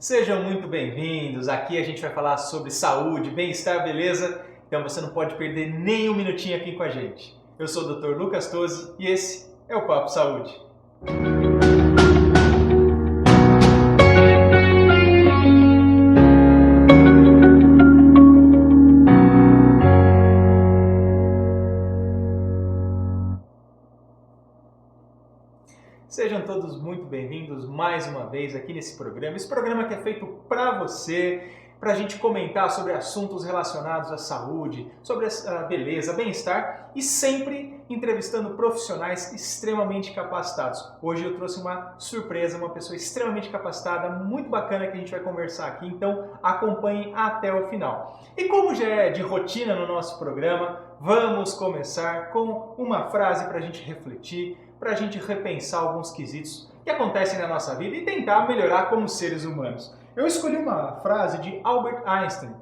Sejam muito bem-vindos. Aqui a gente vai falar sobre saúde, bem-estar, beleza? Então você não pode perder nem um minutinho aqui com a gente. Eu sou o Dr. Lucas Tosi e esse é o Papo Saúde. Sejam todos muito bem-vindos mais uma vez aqui nesse programa. Esse programa que é feito para você, para a gente comentar sobre assuntos relacionados à saúde, sobre a beleza, bem-estar e sempre entrevistando profissionais extremamente capacitados. Hoje eu trouxe uma surpresa, uma pessoa extremamente capacitada, muito bacana que a gente vai conversar aqui, então acompanhem até o final. E como já é de rotina no nosso programa, vamos começar com uma frase para a gente refletir, para a gente repensar alguns quesitos que acontecem na nossa vida e tentar melhorar como seres humanos. Eu escolhi uma frase de Albert Einstein.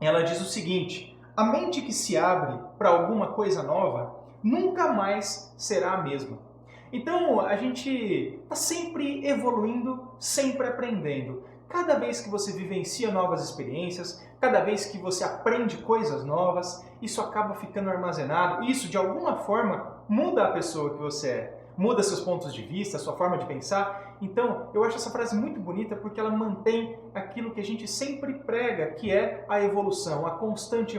Ela diz o seguinte: a mente que se abre para alguma coisa nova nunca mais será a mesma. Então a gente está sempre evoluindo, sempre aprendendo. Cada vez que você vivencia novas experiências, cada vez que você aprende coisas novas, isso acaba ficando armazenado. Isso, de alguma forma, muda a pessoa que você é. Muda seus pontos de vista, sua forma de pensar. Então, eu acho essa frase muito bonita porque ela mantém aquilo que a gente sempre prega, que é a evolução, a constante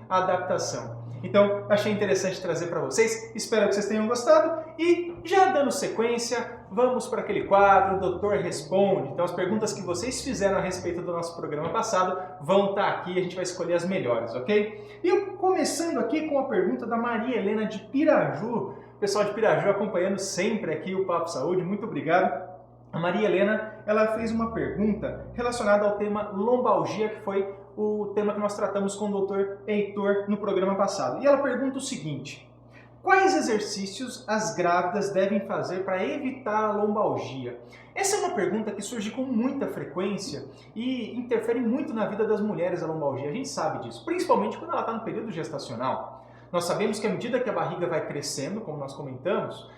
adaptação. Então, achei interessante trazer para vocês. Espero que vocês tenham gostado. E, já dando sequência, vamos para aquele quadro, Doutor Responde. Então, as perguntas que vocês fizeram a respeito do nosso programa passado vão estar aqui e a gente vai escolher as melhores, ok? E eu começando aqui com a pergunta da Maria Helena de Piraju. Pessoal de Piraju acompanhando sempre aqui o Papo Saúde, muito obrigado. A Maria Helena, ela fez uma pergunta relacionada ao tema lombalgia, que foi o tema que nós tratamos com o Dr. Heitor no programa passado. E ela pergunta o seguinte: quais exercícios as grávidas devem fazer para evitar a lombalgia? Essa é uma pergunta que surge com muita frequência e interfere muito na vida das mulheres a lombalgia. A gente sabe disso, principalmente quando ela está no período gestacional. Nós sabemos que à medida que a barriga vai crescendo, como nós comentamos,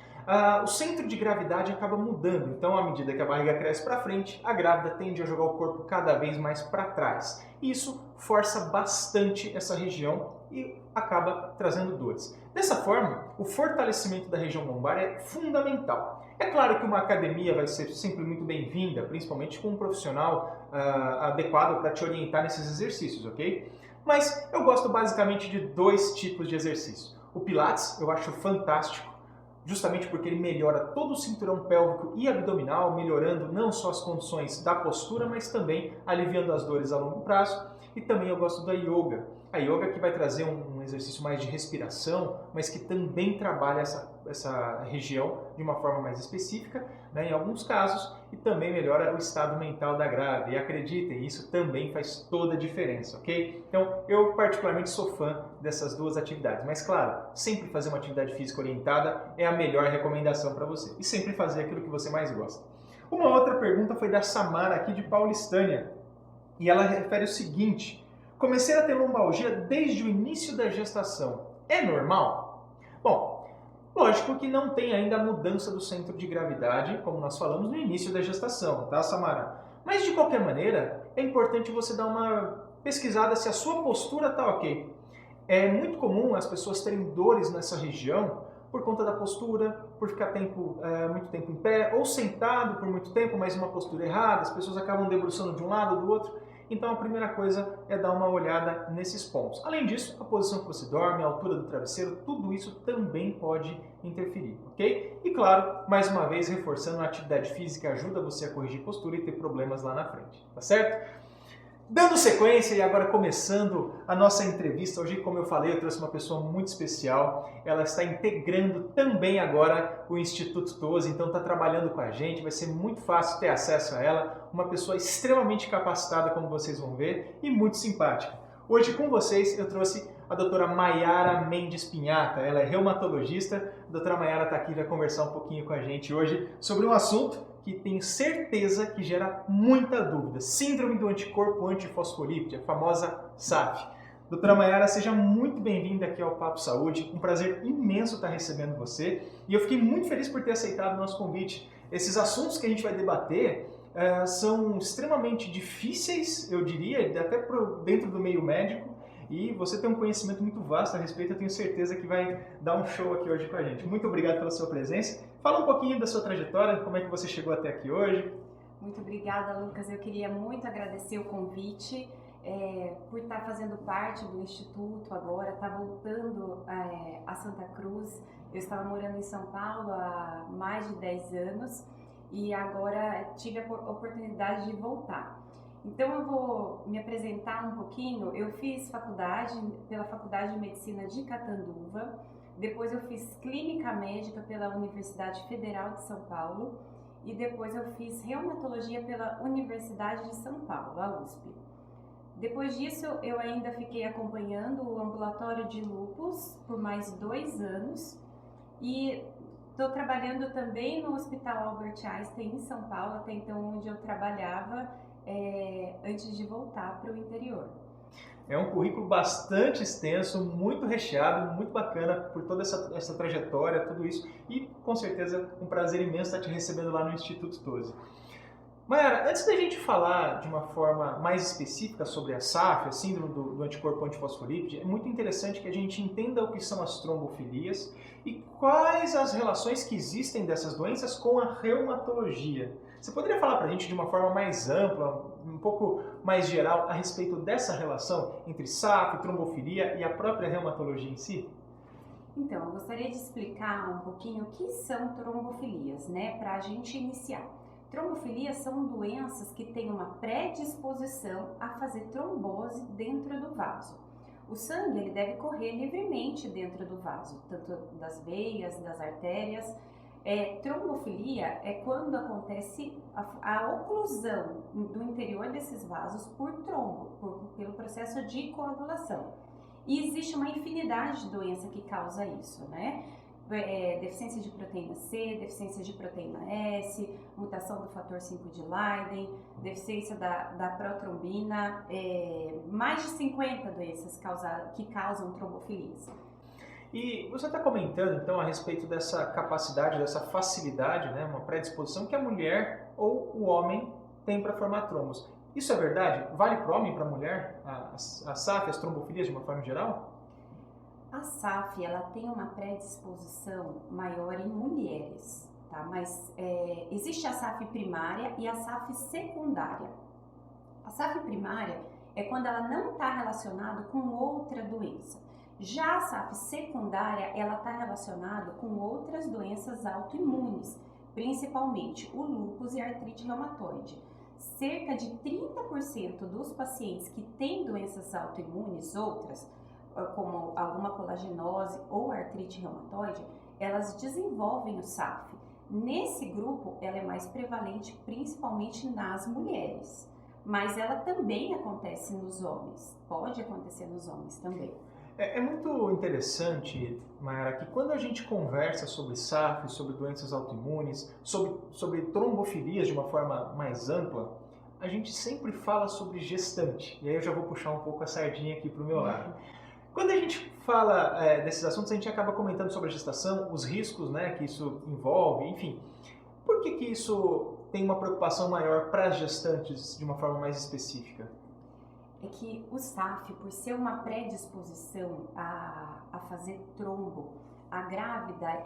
o centro de gravidade acaba mudando. Então, à medida que a barriga cresce para frente, a grávida tende a jogar o corpo cada vez mais para trás. Isso força bastante essa região e acaba trazendo dores. Dessa forma, o fortalecimento da região lombar é fundamental. É claro que uma academia vai ser sempre muito bem-vinda, principalmente com um profissional adequado para te orientar nesses exercícios, ok? Mas eu gosto basicamente de dois tipos de exercício. O Pilates eu acho fantástico, justamente porque ele melhora todo o cinturão pélvico e abdominal, melhorando não só as condições da postura, mas também aliviando as dores a longo prazo. E também eu gosto da yoga. A yoga que vai trazer um exercício mais de respiração, mas que também trabalha essa região de uma forma mais específica, né, em alguns casos, e também melhora o estado mental da grávida. E acreditem, isso também faz toda a diferença, ok? Então, eu particularmente sou fã dessas duas atividades. Mas, claro, sempre fazer uma atividade física orientada é a melhor recomendação para você. E sempre fazer aquilo que você mais gosta. Uma outra pergunta foi da Samara, aqui de Paulistânia. E ela refere o seguinte: comecei a ter lombalgia desde o início da gestação. É normal? Bom, lógico que não tem ainda a mudança do centro de gravidade, como nós falamos no início da gestação, tá, Samara? Mas de qualquer maneira, é importante você dar uma pesquisada se a sua postura está ok. É muito comum as pessoas terem dores nessa região por conta da postura, por ficar muito tempo em pé, ou sentado por muito tempo, mas uma postura errada, as pessoas acabam debruçando de um lado ou do outro. Então a primeira coisa é dar uma olhada nesses pontos. Além disso, a posição que você dorme, a altura do travesseiro, tudo isso também pode interferir, ok? E claro, mais uma vez, reforçando, a atividade física ajuda você a corrigir postura e ter problemas lá na frente, tá certo? Dando sequência e agora começando a nossa entrevista, hoje, como eu falei, eu trouxe uma pessoa muito especial. Ela está integrando também agora o Instituto Tosi, então está trabalhando com a gente, vai ser muito fácil ter acesso a ela. Uma pessoa extremamente capacitada, como vocês vão ver, e muito simpática. Hoje com vocês eu trouxe a doutora Maiara Mendes Pinhata, ela é reumatologista. A doutora Maiara está aqui e vai conversar um pouquinho com a gente hoje sobre um assunto que tenho certeza que gera muita dúvida. Síndrome do anticorpo antifosfolípide, a famosa SAF. Doutora Maiara, seja muito bem-vinda aqui ao Papo Saúde. Um prazer imenso estar recebendo você. E eu fiquei muito feliz por ter aceitado o nosso convite. Esses assuntos que a gente vai debater são extremamente difíceis, eu diria, até dentro do meio médico, e você tem um conhecimento muito vasto a respeito, eu tenho certeza que vai dar um show aqui hoje com a gente. Muito obrigado pela sua presença. Fala um pouquinho da sua trajetória, como é que você chegou até aqui hoje. Muito obrigada, Lucas. Eu queria muito agradecer o convite, por estar fazendo parte do Instituto agora, estar voltando a Santa Cruz. Eu estava morando em São Paulo há mais de 10 anos e agora tive a oportunidade de voltar. Então eu vou me apresentar um pouquinho. Eu fiz faculdade pela Faculdade de Medicina de Catanduva, depois eu fiz Clínica Médica pela Universidade Federal de São Paulo e depois eu fiz Reumatologia pela Universidade de São Paulo, a USP. Depois disso eu ainda fiquei acompanhando o ambulatório de lúpus por mais 2 anos e estou trabalhando também no Hospital Albert Einstein em São Paulo, até então onde eu trabalhava antes de voltar para o interior. É um currículo bastante extenso, muito recheado, muito bacana por toda essa trajetória, tudo isso. E com certeza um prazer imenso estar te recebendo lá no Instituto TOSE. Mayara, antes da gente falar de uma forma mais específica sobre a SAF, a síndrome do anticorpo antifosfolípide, é muito interessante que a gente entenda o que são as trombofilias e quais as relações que existem dessas doenças com a reumatologia. Você poderia falar para a gente de uma forma mais ampla, um pouco mais geral, a respeito dessa relação entre SAF, trombofilia e a própria reumatologia em si? Então, eu gostaria de explicar um pouquinho o que são trombofilias, né, para a gente iniciar. Trombofilias são doenças que têm uma predisposição a fazer trombose dentro do vaso. O sangue ele deve correr livremente dentro do vaso, tanto das veias, das artérias. Trombofilia é quando acontece a oclusão do interior desses vasos por trombo, pelo processo de coagulação. E existe uma infinidade de doenças que causa isso, né? Deficiência de proteína C, deficiência de proteína S, mutação do fator 5 de Leiden, deficiência da protrombina, mais de 50 doenças que causam trombofilias. E você está comentando então a respeito dessa capacidade, dessa facilidade, né, uma predisposição que a mulher ou o homem tem para formar trombos. Isso é verdade? Vale para o homem e para a mulher, a SAF, as trombofilias de uma forma geral? A SAF ela tem uma predisposição maior em mulheres, tá? Mas existe a SAF primária e a SAF secundária. A SAF primária é quando ela não está relacionada com outra doença. Já a SAF secundária, ela está relacionada com outras doenças autoimunes, principalmente o lúpus e a artrite reumatoide. Cerca de 30% dos pacientes que têm doenças autoimunes, outras, como alguma colagenose ou artrite reumatoide, elas desenvolvem o SAF. Nesse grupo, ela é mais prevalente principalmente nas mulheres, mas ela também acontece nos homens, pode acontecer nos homens também. É muito interessante, Mayara, que quando a gente conversa sobre SAF, sobre doenças autoimunes, sobre trombofilias de uma forma mais ampla, a gente sempre fala sobre gestante. E aí eu já vou puxar um pouco a sardinha aqui para o meu lado. Quando a gente fala desses assuntos, a gente acaba comentando sobre a gestação, os riscos, né, que isso envolve, enfim. Por que isso tem uma preocupação maior para as gestantes de uma forma mais específica? É que o SAF, por ser uma predisposição a fazer trombo, a grávida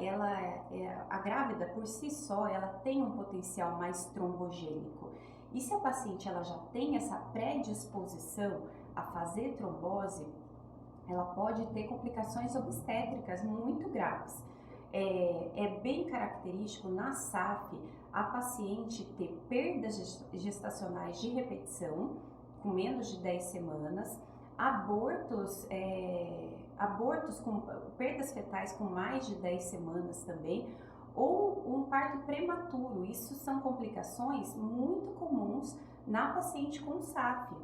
por si só, ela tem um potencial mais trombogênico. E se a paciente ela já tem essa predisposição a fazer trombose, ela pode ter complicações obstétricas muito graves. É bem característico na SAF a paciente ter perdas gestacionais de repetição, com menos de 10 semanas, abortos com perdas fetais com mais de 10 semanas também, ou um parto prematuro. Isso são complicações muito comuns na paciente com SAF.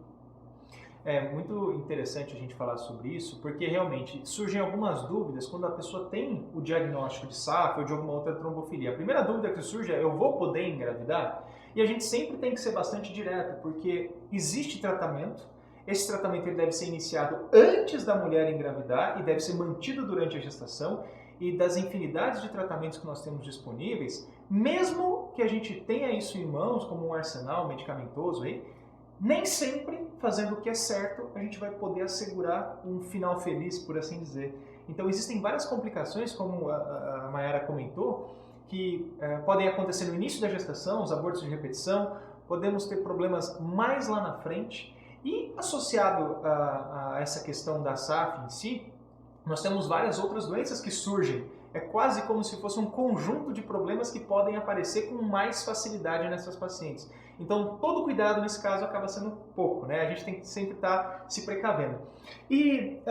É muito interessante a gente falar sobre isso, porque realmente surgem algumas dúvidas quando a pessoa tem o diagnóstico de SAF ou de alguma outra trombofilia. A primeira dúvida que surge é: eu vou poder engravidar? E a gente sempre tem que ser bastante direto, porque existe tratamento. Esse tratamento ele deve ser iniciado antes da mulher engravidar e deve ser mantido durante a gestação. e das infinidades de tratamentos que nós temos disponíveis, mesmo que a gente tenha isso em mãos como um arsenal medicamentoso aí, nem sempre fazendo o que é certo a gente vai poder assegurar um final feliz, por assim dizer. Então existem várias complicações, como a Mayara comentou, que podem acontecer no início da gestação, os abortos de repetição, podemos ter problemas mais lá na frente. E associado a essa questão da SAF em si, nós temos várias outras doenças que surgem. É quase como se fosse um conjunto de problemas que podem aparecer com mais facilidade nessas pacientes. Então, todo cuidado nesse caso acaba sendo pouco, né? A gente tem que sempre estar se precavendo. E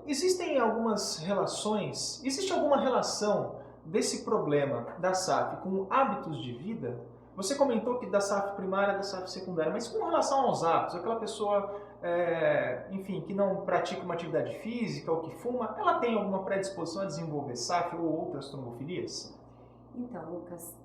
existem algumas relações, existe alguma relação desse problema da SAF com hábitos de vida? Você comentou que da SAF primária, da SAF secundária, mas com relação aos hábitos, aquela pessoa, enfim, que não pratica uma atividade física ou que fuma, ela tem alguma predisposição a desenvolver SAF ou outras trombofilias? Então, Lucas,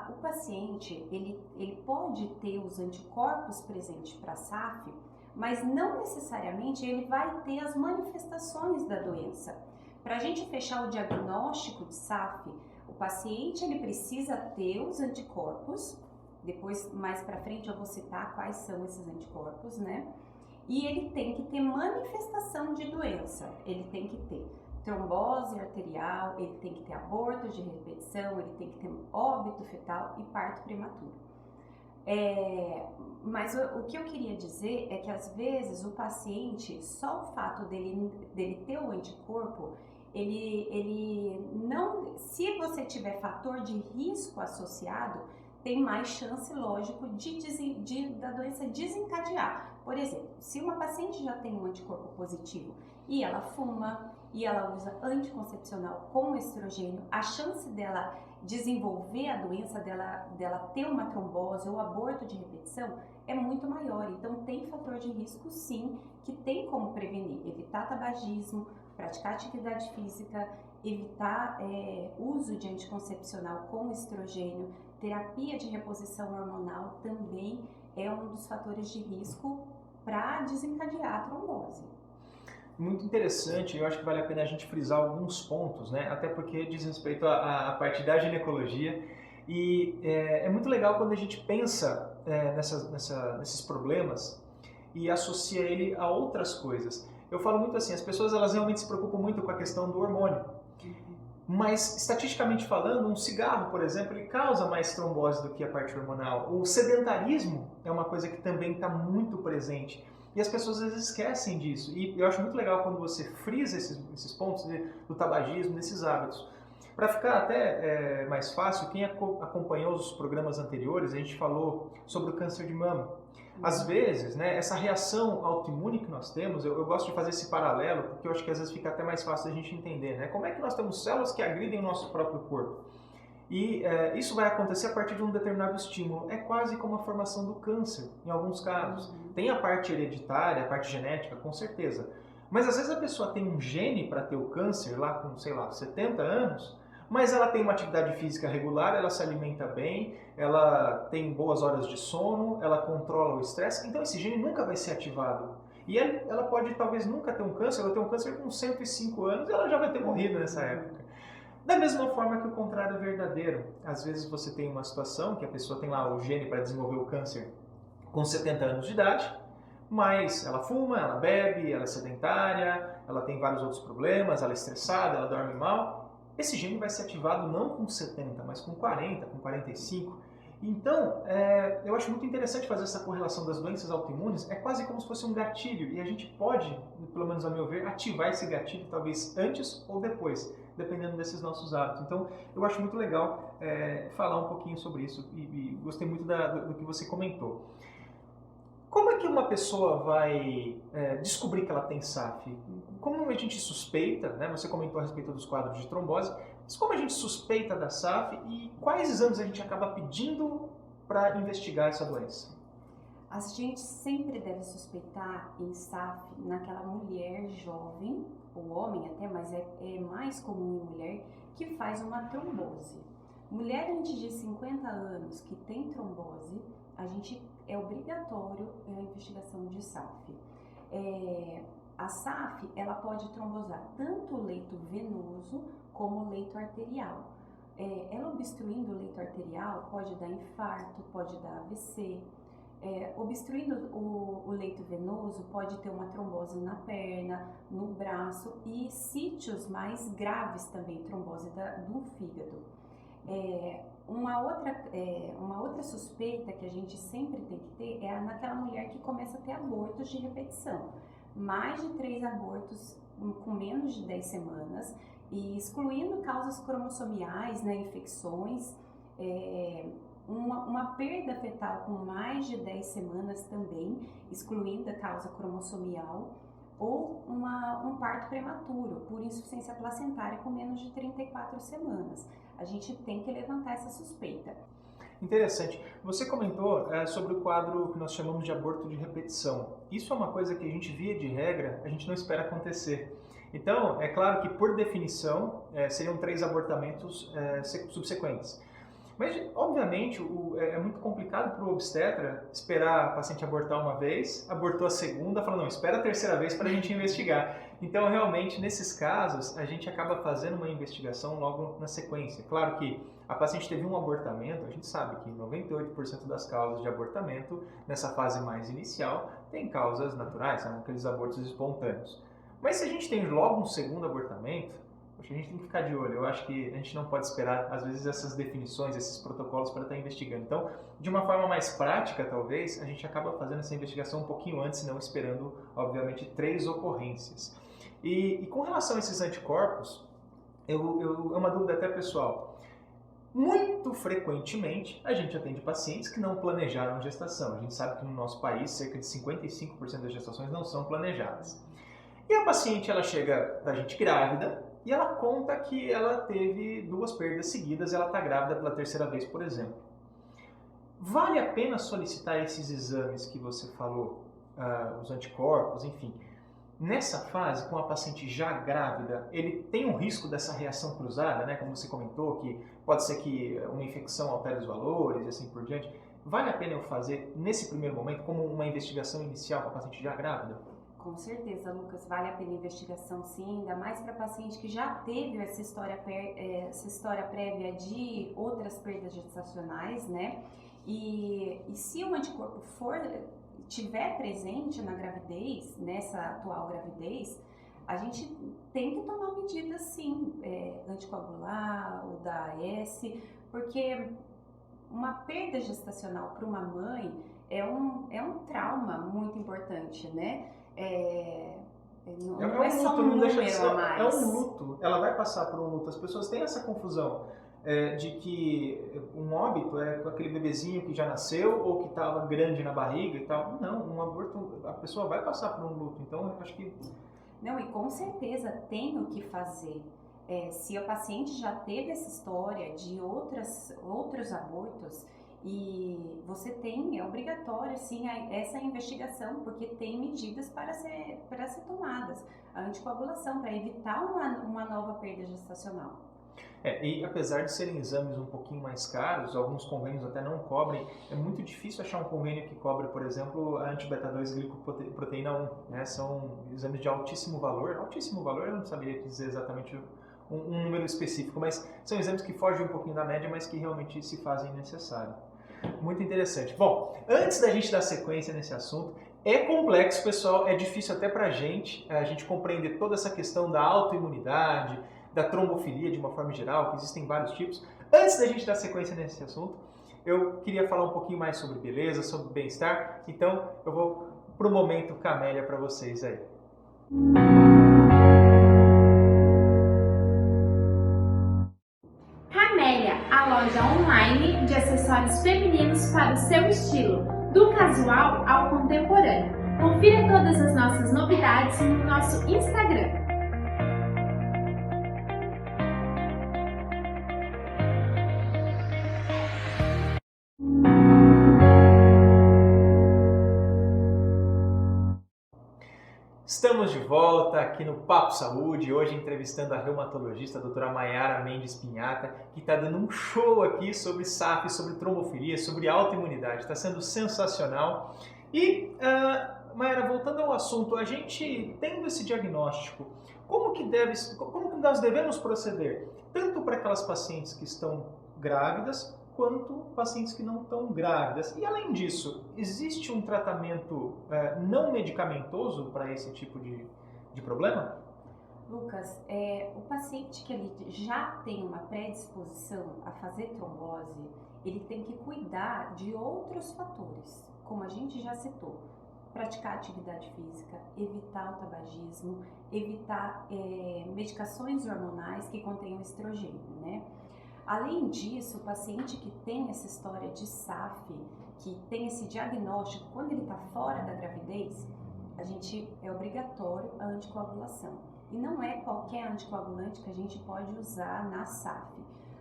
o paciente, ele pode ter os anticorpos presentes para a SAF, mas não necessariamente ele vai ter as manifestações da doença. Para a gente fechar o diagnóstico de SAF, o paciente ele precisa ter os anticorpos, depois mais para frente eu vou citar quais são esses anticorpos, né? E ele tem que ter manifestação de doença, ele tem que ter trombose arterial, ele tem que ter aborto de repetição, ele tem que ter óbito fetal e parto prematuro. Mas o que eu queria dizer é que às vezes o paciente, só o fato dele ter o anticorpo, ele não, se você tiver fator de risco associado, tem mais chance, lógico, da doença desencadear. Por exemplo, se uma paciente já tem um anticorpo positivo e ela fuma e ela usa anticoncepcional com estrogênio, a chance dela desenvolver a doença, dela ter uma trombose ou aborto de repetição é muito maior. Então tem fator de risco sim, que tem como prevenir, evitar tabagismo, praticar atividade física, evitar uso de anticoncepcional com estrogênio, terapia de reposição hormonal também é um dos fatores de risco para desencadear a trombose. Muito interessante, eu acho que vale a pena a gente frisar alguns pontos, né? Até porque diz respeito à parte da ginecologia e é muito legal quando a gente pensa nesses problemas e associa ele a outras coisas. Eu falo muito assim, as pessoas elas realmente se preocupam muito com a questão do hormônio, mas estatisticamente falando, um cigarro, por exemplo, ele causa mais trombose do que a parte hormonal. O sedentarismo é uma coisa que também está muito presente. E as pessoas às vezes esquecem disso. E eu acho muito legal quando você frisa esses pontos do tabagismo, desses hábitos. Para ficar até mais fácil, quem acompanhou os programas anteriores, a gente falou sobre o câncer de mama. Às vezes, né, essa reação autoimune que nós temos, eu gosto de fazer esse paralelo, porque eu acho que às vezes fica até mais fácil a gente entender, né? Como é que nós temos células que agridem o nosso próprio corpo? E isso vai acontecer a partir de um determinado estímulo. É quase como a formação do câncer, em alguns casos. Tem a parte hereditária, a parte genética, com certeza. Mas às vezes a pessoa tem um gene para ter o câncer lá com, sei lá, 70 anos, mas ela tem uma atividade física regular, ela se alimenta bem, ela tem boas horas de sono, ela controla o estresse, então esse gene nunca vai ser ativado. E ela pode talvez nunca ter um câncer, ela tem um câncer com 105 anos e ela já vai ter morrido nessa época. Da mesma forma que o contrário é verdadeiro. Às vezes você tem uma situação que a pessoa tem lá o gene para desenvolver o câncer com 70 anos de idade, mas ela fuma, ela bebe, ela é sedentária, ela tem vários outros problemas, ela é estressada, ela dorme mal. Esse gene vai ser ativado não com 70, mas com 40, com 45. Então, eu acho muito interessante fazer essa correlação das doenças autoimunes. É quase como se fosse um gatilho e a gente pode, pelo menos a meu ver, ativar esse gatilho talvez antes ou depois, dependendo desses nossos hábitos. Então, eu acho muito legal falar um pouquinho sobre isso e gostei muito do que você comentou. Como é que uma pessoa vai descobrir que ela tem SAF? Como a gente suspeita, né? Você comentou a respeito dos quadros de trombose, mas como a gente suspeita da SAF e quais exames a gente acaba pedindo para investigar essa doença? A gente sempre deve suspeitar em SAF naquela mulher jovem, ou homem até, mas é mais comum em mulher, que faz uma trombose. Mulher antes de 50 anos que tem trombose, é obrigatório a investigação de SAF. A SAF, ela pode trombosar tanto o leito venoso como o leito arterial. Ela obstruindo o leito arterial pode dar infarto, pode dar AVC. Obstruindo o leito venoso pode ter uma trombose na perna, no braço e sítios mais graves também, trombose do fígado. Uma outra suspeita que a gente sempre tem que ter é naquela mulher que começa a ter abortos de repetição. Mais de 3 abortos com menos de 10 semanas, e excluindo causas cromossomiais, né, infecções, uma perda fetal com mais de 10 semanas também, excluindo a causa cromossomial, ou um parto prematuro por insuficiência placentária com menos de 34 semanas. A gente tem que levantar essa suspeita. Interessante. Você comentou sobre o quadro que nós chamamos de aborto de repetição. Isso é uma coisa que a gente, via de regra, a gente não espera acontecer. Então, é claro que, por definição, seriam 3 abortamentos subsequentes. Mas, obviamente, é muito complicado para o obstetra esperar a paciente abortar uma vez, abortou a segunda, fala, não, espera a terceira vez para a gente investigar. Então, realmente, nesses casos, a gente acaba fazendo uma investigação logo na sequência. Claro que a paciente teve um abortamento, a gente sabe que 98% das causas de abortamento, nessa fase mais inicial, tem causas naturais, são aqueles abortos espontâneos. Mas se a gente tem logo um segundo abortamento, a gente tem que ficar de olho. Eu acho que a gente não pode esperar, às vezes, essas definições, esses protocolos para estar investigando. Então, de uma forma mais prática, talvez, a gente acaba fazendo essa investigação um pouquinho antes, não esperando, obviamente, 3 ocorrências. E com relação a esses anticorpos, é uma dúvida até pessoal. Muito frequentemente, a gente atende pacientes que não planejaram gestação. A gente sabe que no nosso país, cerca de 55% das gestações não são planejadas. E a paciente, ela chega da gente grávida, e ela conta que ela teve 2 perdas seguidas, ela está grávida pela 3ª vez, por exemplo. Vale a pena solicitar esses exames que você falou, os anticorpos, enfim. Nessa fase, com a paciente já grávida, ele tem um risco dessa reação cruzada, né? Como você comentou, que pode ser que uma infecção altere os valores e assim por diante. Vale a pena eu fazer, nesse primeiro momento, como uma investigação inicial com a paciente já grávida? Com certeza, Lucas, vale a pena a investigação sim, ainda mais para paciente que já teve essa história prévia de outras perdas gestacionais, né? E se o anticorpo tiver presente na gravidez, nessa atual gravidez, a gente tem que tomar medidas sim, anticoagular, o da AS, porque uma perda gestacional para uma mãe é um trauma muito importante, né? Não é só um número a mais. É um luto, ela vai passar por um luto. As pessoas têm essa confusão de que um óbito é com aquele bebezinho que já nasceu ou que estava grande na barriga e tal. Não, um aborto, a pessoa vai passar por um luto. Então, eu acho que... Não, e com certeza tem o que fazer. Se a paciente já teve essa história de outros abortos, e você tem, é obrigatório sim essa investigação, porque tem medidas para ser tomadas, a anticoagulação, para evitar uma nova perda gestacional. E apesar de serem exames um pouquinho mais caros, alguns convênios até não cobrem, é muito difícil achar um convênio que cobre, por exemplo, a anti-beta-2-glicoproteína 1, né? São exames de altíssimo valor, eu não saberia dizer exatamente um número específico, mas são exames que fogem um pouquinho da média, mas que realmente se fazem necessário. Muito interessante. Bom, antes da gente dar sequência nesse assunto, é complexo, pessoal, é difícil até pra gente, a gente compreender toda essa questão da autoimunidade, da trombofilia de uma forma geral, que existem vários tipos. Antes da gente dar sequência nesse assunto, eu queria falar um pouquinho mais sobre beleza, sobre bem-estar, então eu vou pro momento Camélia para vocês aí. Camélia, a loja online de acessórios femininos para o seu estilo, do casual ao contemporâneo. Confira todas as nossas novidades no nosso Instagram. Estamos de volta aqui no Papo Saúde, hoje entrevistando a reumatologista a doutora Maiara Mendes Pinhata, que está dando um show aqui sobre SAF, sobre trombofilia, sobre autoimunidade. Está sendo sensacional. E Mayara, voltando ao assunto, a gente tendo esse diagnóstico, como que nós devemos proceder? Tanto para aquelas pacientes que estão grávidas, quanto pacientes que não estão grávidas. E além disso, existe um tratamento não medicamentoso para esse tipo de problema? Lucas, o paciente que ele já tem uma predisposição a fazer trombose, ele tem que cuidar de outros fatores, como a gente já citou. Praticar atividade física, evitar o tabagismo, evitar medicações hormonais que contenham estrogênio, né? Além disso, o paciente que tem essa história de SAF, que tem esse diagnóstico, quando ele está fora da gravidez, é obrigatório a anticoagulação. E não é qualquer anticoagulante que a gente pode usar na SAF.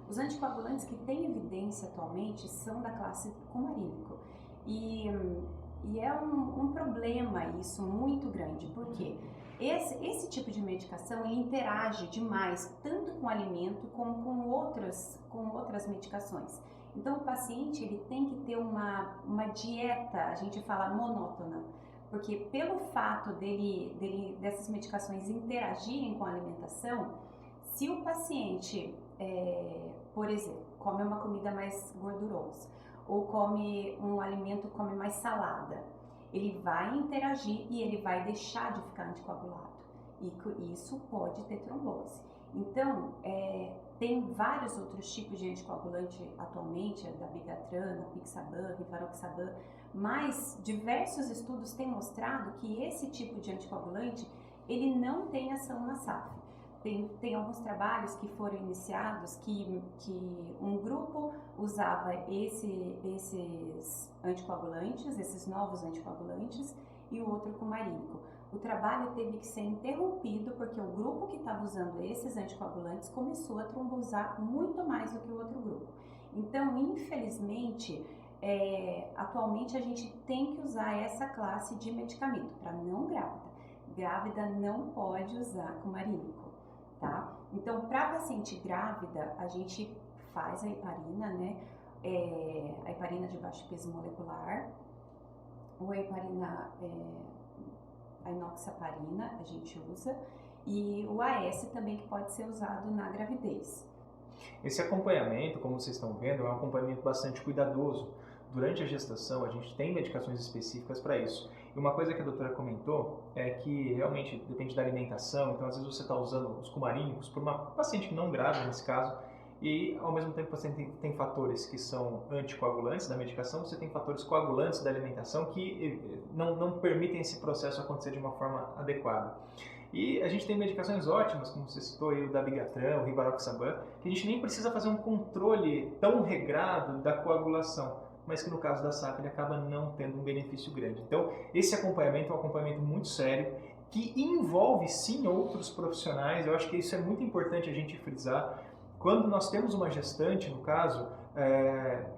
Os anticoagulantes que têm evidência atualmente são da classe cumarínico. E é um problema isso muito grande, porque esse tipo de medicação ele interage demais, tanto com o alimento como com outras medicações. Então o paciente ele tem que ter uma dieta, a gente fala monótona, porque pelo fato dessas medicações interagirem com a alimentação, se o paciente, por exemplo, come uma comida mais gordurosa, ou come um alimento, come mais salada, ele vai interagir e ele vai deixar de ficar anticoagulado. E isso pode ter trombose. Então, tem vários outros tipos de anticoagulante atualmente, dabigatran, apixaban, rivaroxaban, mas diversos estudos têm mostrado que esse tipo de anticoagulante, ele não tem ação na SAF. Tem alguns trabalhos que foram iniciados que um grupo usava esses anticoagulantes, esses novos anticoagulantes, e o outro cumarínico. O trabalho teve que ser interrompido porque o grupo que estava usando esses anticoagulantes começou a trombosar muito mais do que o outro grupo. Então, infelizmente, atualmente a gente tem que usar essa classe de medicamento para não grávida. Grávida não pode usar cumarínico. Tá? Então, para paciente grávida, a gente faz a heparina, né? A heparina de baixo peso molecular, ou a heparina, a enoxaparina, a gente usa, e o AS também que pode ser usado na gravidez. Esse acompanhamento, como vocês estão vendo, é um acompanhamento bastante cuidadoso. Durante a gestação, a gente tem medicações específicas para isso. E uma coisa que a doutora comentou é que realmente depende da alimentação, então às vezes você está usando os cumarínicos por uma paciente não grávida, nesse caso, e ao mesmo tempo você tem fatores que são anticoagulantes da medicação, você tem fatores coagulantes da alimentação que não permitem esse processo acontecer de uma forma adequada. E a gente tem medicações ótimas, como você citou aí, o dabigatran, o rivaroxaban, que a gente nem precisa fazer um controle tão regrado da coagulação, mas que no caso da SAF ele acaba não tendo um benefício grande. Então, esse acompanhamento é um acompanhamento muito sério, que envolve sim outros profissionais. Eu acho que isso é muito importante a gente frisar. Quando nós temos uma gestante, no caso,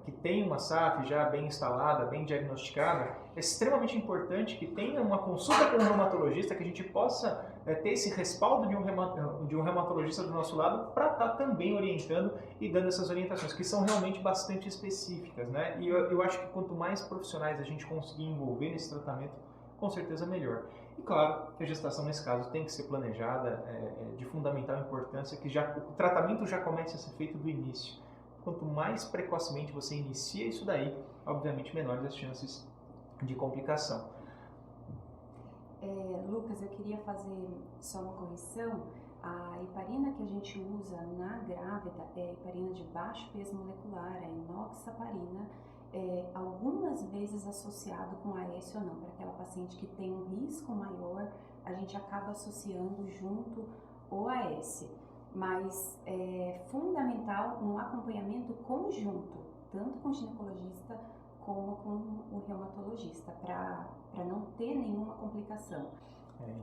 que tem uma SAF já bem instalada, bem diagnosticada, é extremamente importante que tenha uma consulta com um reumatologista, que a gente possa ter esse respaldo de um reumatologista do nosso lado para estar também orientando e dando essas orientações, que são realmente bastante específicas, né? E eu acho que quanto mais profissionais a gente conseguir envolver nesse tratamento, com certeza melhor. E claro que a gestação nesse caso tem que ser planejada, de fundamental importância, que o tratamento já comece a ser feito do início. Quanto mais precocemente você inicia isso daí, obviamente menores as chances de complicação. Lucas, eu queria fazer só uma correção. A heparina que a gente usa na grávida é a heparina de baixo peso molecular, a enoxaparina, algumas vezes associado com AS ou não. Para aquela paciente que tem um risco maior, a gente acaba associando junto o AS. Mas é fundamental um acompanhamento conjunto, tanto com o ginecologista como com o reumatologista, para não ter nenhuma complicação.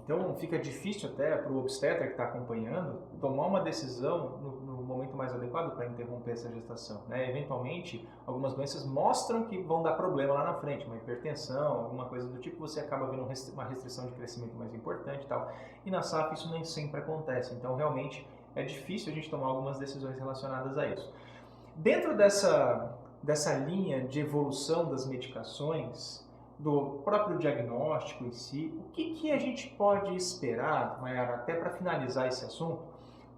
Então fica difícil até para o obstetra que está acompanhando tomar uma decisão no momento mais adequado para interromper essa gestação, né? Eventualmente, algumas doenças mostram que vão dar problema lá na frente, uma hipertensão, alguma coisa do tipo, você acaba vendo uma restrição de crescimento mais importante e tal. E na SAF isso nem sempre acontece, então realmente é difícil a gente tomar algumas decisões relacionadas a isso. Dentro dessa linha de evolução das medicações, do próprio diagnóstico em si, o que a gente pode esperar, Mayara, até para finalizar esse assunto,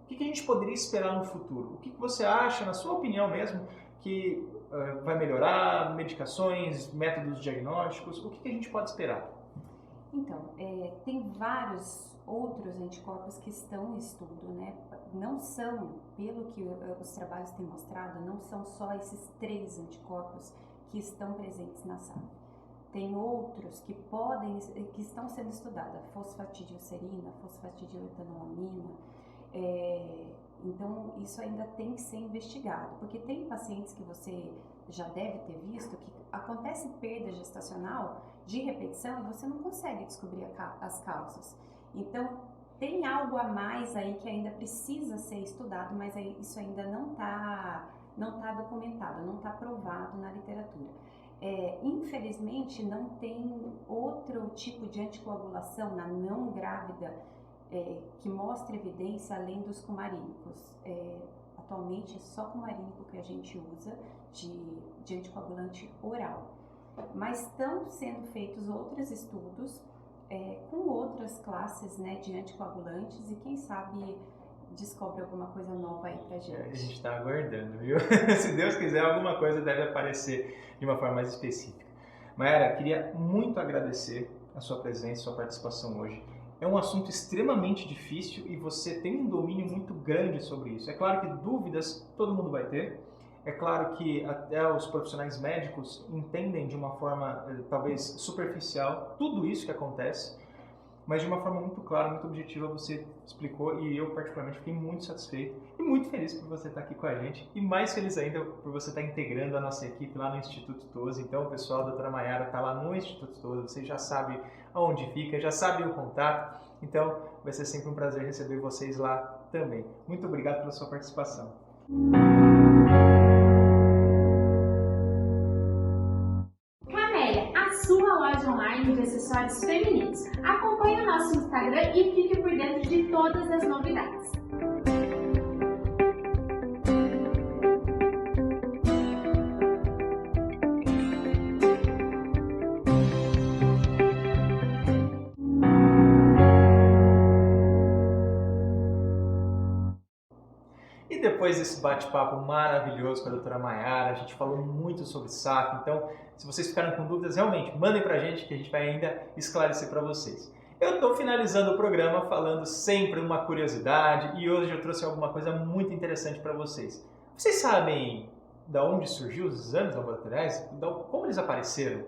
o que a gente poderia esperar no futuro? O que você acha, na sua opinião mesmo, que vai melhorar? Medicações, métodos diagnósticos, o que a gente pode esperar? Então, tem vários outros anticorpos que estão em estudo, né? Não são, pelo que os trabalhos têm mostrado, não são só esses 3 anticorpos que estão presentes na SAF. Tem outros que estão sendo estudados, a fosfatidilcerina, fosfatidiletonolamina. Então, isso ainda tem que ser investigado, porque tem pacientes que você já deve ter visto que acontece perda gestacional de repetição e você não consegue descobrir as causas. Então, tem algo a mais aí que ainda precisa ser estudado, mas aí isso ainda não tá documentado, não está provado na literatura. Infelizmente, não tem outro tipo de anticoagulação na não grávida que mostre evidência além dos cumarínicos. Atualmente é só cumarínico que a gente usa de anticoagulante oral. Mas estão sendo feitos outros estudos com outras classes, né, de anticoagulantes e quem sabe descobre alguma coisa nova aí pra gente. A gente está aguardando, viu? Se Deus quiser, alguma coisa deve aparecer de uma forma mais específica. Mayara, queria muito agradecer a sua presença, a sua participação hoje. É um assunto extremamente difícil e você tem um domínio muito grande sobre isso. É claro que dúvidas todo mundo vai ter. É claro que até os profissionais médicos entendem de uma forma talvez superficial tudo isso que acontece, mas de uma forma muito clara, muito objetiva você explicou e eu particularmente fiquei muito satisfeito e muito feliz por você estar aqui com a gente e mais feliz ainda por você estar integrando a nossa equipe lá no Instituto TOSE. Então, pessoal, a doutora Mayara está lá no Instituto TOSE, você já sabe aonde fica, já sabe o contato, então vai ser sempre um prazer receber vocês lá também. Muito obrigado pela sua participação. Sua loja online de acessórios femininos. Acompanhe o nosso Instagram e fique por dentro de todas as novidades. E depois desse bate-papo maravilhoso com a doutora Mayara, a gente falou muito sobre SAF, então se vocês ficaram com dúvidas, realmente mandem pra gente que a gente vai ainda esclarecer para vocês. Eu estou finalizando o programa falando sempre uma curiosidade e hoje eu trouxe alguma coisa muito interessante para vocês. Vocês sabem de onde surgiu os exames laboratoriais? Como eles apareceram?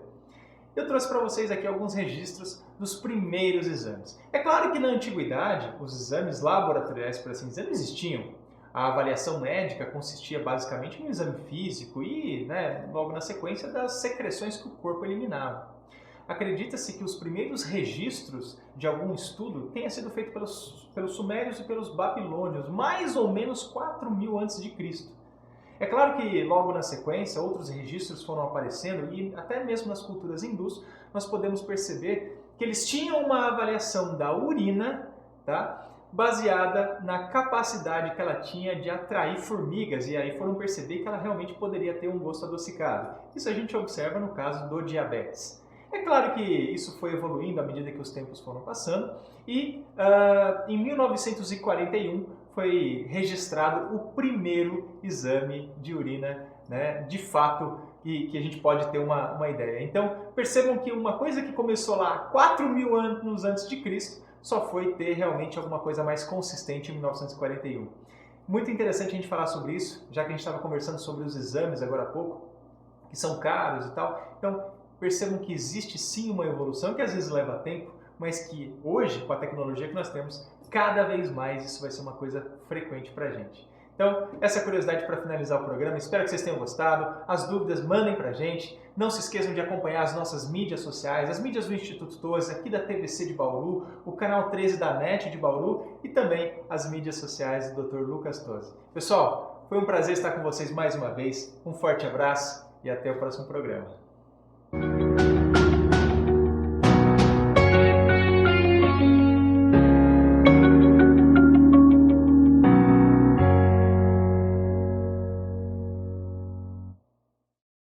Eu trouxe para vocês aqui alguns registros dos primeiros exames. É claro que na antiguidade os exames laboratoriais, por assim dizer, não existiam. A avaliação médica consistia basicamente em um exame físico e, logo na sequência, das secreções que o corpo eliminava. Acredita-se que os primeiros registros de algum estudo tenha sido feito pelos sumérios e pelos babilônios, mais ou menos 4000 a.C. É claro que logo na sequência outros registros foram aparecendo e até mesmo nas culturas hindus nós podemos perceber que eles tinham uma avaliação da urina, tá? Baseada na capacidade que ela tinha de atrair formigas, e aí foram perceber que ela realmente poderia ter um gosto adocicado. Isso a gente observa no caso do diabetes. É claro que isso foi evoluindo à medida que os tempos foram passando, e em 1941 foi registrado o primeiro exame de urina, de fato, que a gente pode ter uma ideia. Então, percebam que uma coisa que começou lá 4000 anos antes de Cristo, só foi ter realmente alguma coisa mais consistente em 1941. Muito interessante a gente falar sobre isso, já que a gente estava conversando sobre os exames agora há pouco, que são caros e tal. Então, percebam que existe sim uma evolução, que às vezes leva tempo, mas que hoje, com a tecnologia que nós temos, cada vez mais isso vai ser uma coisa frequente para a gente. Então, essa é a curiosidade para finalizar o programa. Espero que vocês tenham gostado. As dúvidas, mandem para a gente. Não se esqueçam de acompanhar as nossas mídias sociais, as mídias do Instituto TOSE, aqui da TVC de Bauru, o canal 13 da NET de Bauru e também as mídias sociais do Dr. Lucas TOSE. Pessoal, foi um prazer estar com vocês mais uma vez. Um forte abraço e até o próximo programa.